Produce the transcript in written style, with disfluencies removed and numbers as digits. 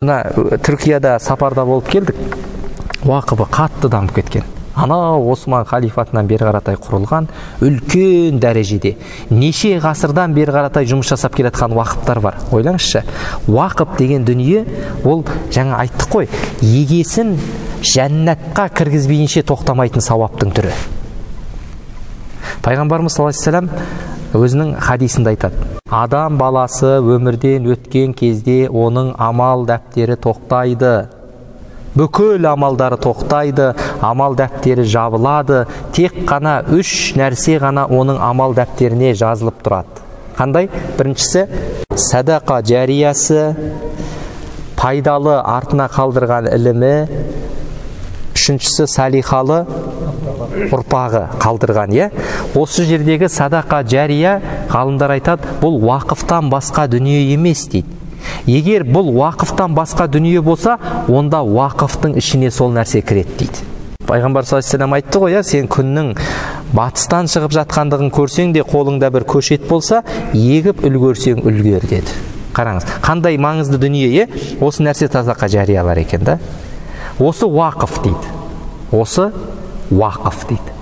Мына Түркияда сапарда болып келдік. Уақыбы қатты дамып кеткен. Анау Осман халифатынан бері қаратай құрылған үлкен дәрежеде неше ғасырдан бері қаратай жұмыс жасап келатқан уақыптар бар. Ойлаңызшы, уақып деген дүние, ол жаңа айттық қой, егесін жәннатқа кіргізбейінше тоқтамайтын сауаптың түрі. Пайғамбарымыз саллаллаху алейхи вассалам өзінің хадисінде айтады: адам баласы өмірден өткен кезде оның амал дәптері тоқтайды. Бүкіл амалдары тоқтайды, амал дәптері жабылады. Тек қана 3 нәрсе ғана оның амал дәптеріне жазылып тұрады. Қандай? Біріншісі садақа жариясы, пайдалы артына қалдырған ілімі. Үшіншісі салихалы ұрпағы қалдырған, е? Осы жердегі садақа жария, ғалымдар айтады, бұл уақыфтан басқа дүние емес дейді. Егер бұл уақыфтан басқа дүние болса, онда уақыфтың ішіне сол нәрсе кіреді дейді. Пайғамбар саллаллаху алейхи вассалам айтты ғой, сен күннің батыстан шығып жатқандығын көрсең де, қолыңда бір көшет болса, егіп үлгерсең үлгер деді. Қараңыз, қандай маңызды дүние, осы нәрсе садақа жария бар екен да. Осы уақыф дейді. Осы уақыф дейді.